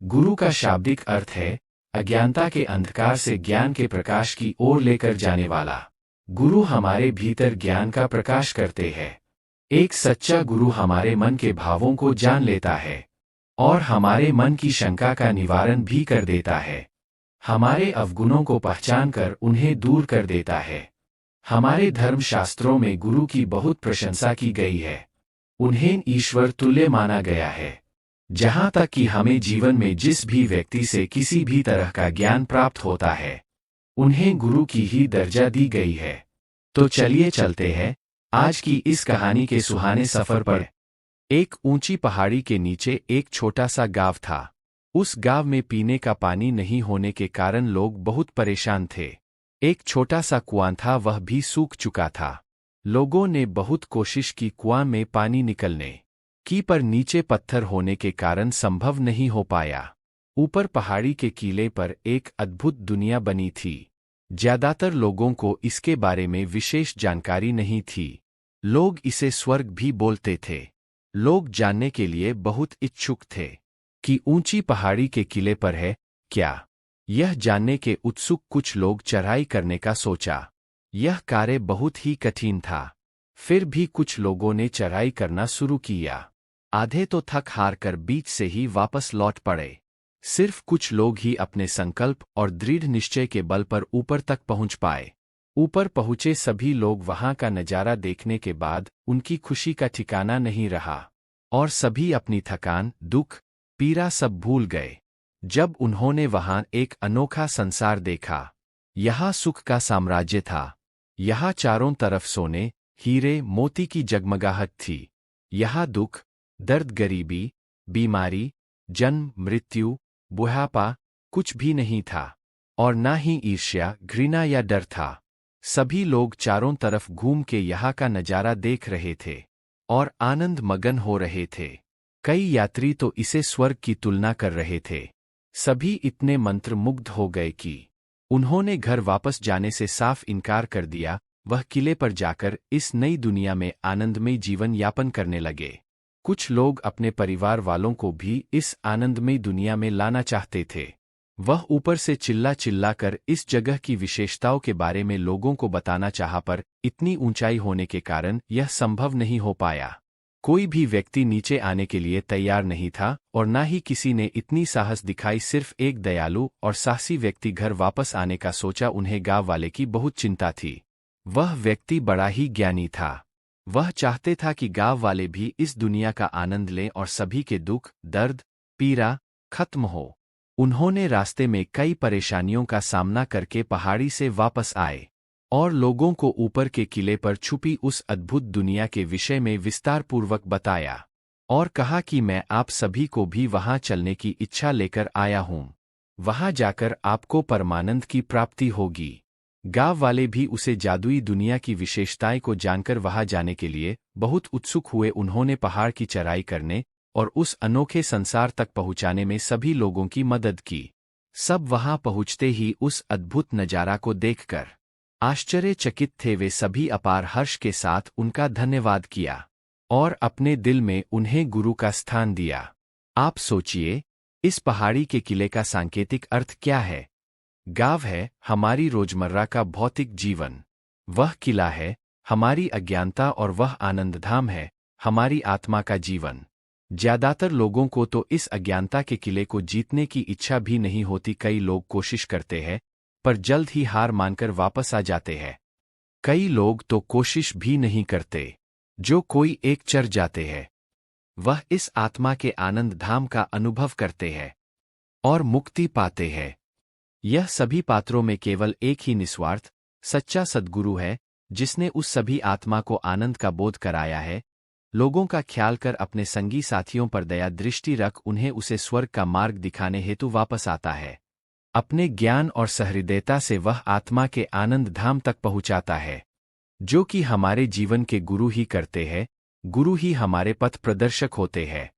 गुरु का शाब्दिक अर्थ है अज्ञानता के अंधकार से ज्ञान के प्रकाश की ओर लेकर जाने वाला। गुरु हमारे भीतर ज्ञान का प्रकाश करते हैं। एक सच्चा गुरु हमारे मन के भावों को जान लेता है और हमारे मन की शंका का निवारण भी कर देता है। हमारे अवगुणों को पहचान कर उन्हें दूर कर देता है। हमारे धर्मशास्त्रों में गुरु की बहुत प्रशंसा की गई है। उन्हें ईश्वर तुल्य माना गया है। जहाँ तक कि हमें जीवन में जिस भी व्यक्ति से किसी भी तरह का ज्ञान प्राप्त होता है, उन्हें गुरु की ही दर्जा दी गई है। तो चलिए चलते हैं आज की इस कहानी के सुहाने सफर पर। एक ऊंची पहाड़ी के नीचे एक छोटा सा गांव था। उस गांव में पीने का पानी नहीं होने के कारण लोग बहुत परेशान थे। एक छोटा सा कुआं था, वह भी सूख चुका था। लोगों ने बहुत कोशिश की कुआं में पानी निकलने की, पर नीचे पत्थर होने के कारण संभव नहीं हो पाया। ऊपर पहाड़ी के किले पर एक अद्भुत दुनिया बनी थी। ज्यादातर लोगों को इसके बारे में विशेष जानकारी नहीं थी। लोग इसे स्वर्ग भी बोलते थे। लोग जानने के लिए बहुत इच्छुक थे कि ऊंची पहाड़ी के किले पर है क्या। यह जानने के उत्सुक कुछ लोग चढ़ाई करने का सोचा। यह कार्य बहुत ही कठिन था। फिर भी कुछ लोगों ने चढ़ाई करना शुरू किया। आधे तो थक हार कर बीच से ही वापस लौट पड़े। सिर्फ कुछ लोग ही अपने संकल्प और दृढ़ निश्चय के बल पर ऊपर तक पहुंच पाए। ऊपर पहुंचे सभी लोग वहां का नजारा देखने के बाद उनकी खुशी का ठिकाना नहीं रहा और सभी अपनी थकान, दुख, पीड़ा सब भूल गए जब उन्होंने वहां एक अनोखा संसार देखा। यहाँ सुख का साम्राज्य था। यहाँ चारों तरफ सोने, हीरे, मोती की जगमगाहट थी। यहाँ दुख, दर्द, गरीबी, बीमारी, जन्म, मृत्यु, बुढ़ापा कुछ भी नहीं था और ना ही ईर्ष्या, घृणा या डर था। सभी लोग चारों तरफ घूम के यहाँ का नजारा देख रहे थे और आनंद मगन हो रहे थे। कई यात्री तो इसे स्वर्ग की तुलना कर रहे थे। सभी इतने मंत्रमुग्ध हो गए कि उन्होंने घर वापस जाने से साफ इनकार कर दिया। वह किले पर जाकर इस नई दुनिया में आनंदमय जीवन यापन करने लगे। कुछ लोग अपने परिवार वालों को भी इस आनंदमय दुनिया में लाना चाहते थे। वह ऊपर से चिल्ला चिल्ला कर इस जगह की विशेषताओं के बारे में लोगों को बताना चाहा, पर इतनी ऊंचाई होने के कारण यह संभव नहीं हो पाया। कोई भी व्यक्ति नीचे आने के लिए तैयार नहीं था और ना ही किसी ने इतनी साहस दिखाई। सिर्फ एक दयालु और साहसी व्यक्ति घर वापस आने का सोचा। उन्हें गांव वाले की बहुत चिंता थी। वह व्यक्ति बड़ा ही ज्ञानी था। वह चाहते था कि गांव वाले भी इस दुनिया का आनंद लें और सभी के दुख, दर्द, पीड़ा खत्म हो। उन्होंने रास्ते में कई परेशानियों का सामना करके पहाड़ी से वापस आए और लोगों को ऊपर के किले पर छुपी उस अद्भुत दुनिया के विषय में विस्तारपूर्वक बताया और कहा कि मैं आप सभी को भी वहां चलने की इच्छा लेकर आया हूं। वहां जाकर आपको परमानंद की प्राप्ति होगी। गांव वाले भी उसे जादुई दुनिया की विशेषताएं को जानकर वहां जाने के लिए बहुत उत्सुक हुए। उन्होंने पहाड़ की चढ़ाई करने और उस अनोखे संसार तक पहुंचाने में सभी लोगों की मदद की। सब वहां पहुंचते ही उस अद्भुत नजारा को देखकर आश्चर्यचकित थे। वे सभी अपार हर्ष के साथ उनका धन्यवाद किया और अपने दिल में उन्हें गुरु का स्थान दिया। आप सोचिए, इस पहाड़ी के किले का सांकेतिक अर्थ क्या है? गांव है हमारी रोजमर्रा का भौतिक जीवन। वह किला है हमारी अज्ञानता और वह आनंदधाम है हमारी आत्मा का जीवन। ज्यादातर लोगों को तो इस अज्ञानता के किले को जीतने की इच्छा भी नहीं होती। कई लोग कोशिश करते हैं पर जल्द ही हार मानकर वापस आ जाते हैं। कई लोग तो कोशिश भी नहीं करते। जो कोई एक चढ़ जाते हैं वह इस आत्मा के आनंद धाम का अनुभव करते हैं और मुक्ति पाते हैं। यह सभी पात्रों में केवल एक ही निस्वार्थ सच्चा सद्गुरु है जिसने उस सभी आत्मा को आनंद का बोध कराया है। लोगों का ख्याल कर अपने संगी साथियों पर दया दृष्टि रख उन्हें उसे स्वर्ग का मार्ग दिखाने हेतु वापस आता है। अपने ज्ञान और सहृदयता से वह आत्मा के आनंद धाम तक पहुंचाता है, जो कि हमारे जीवन के गुरु ही करते हैं। गुरु ही हमारे पथ प्रदर्शक होते हैं।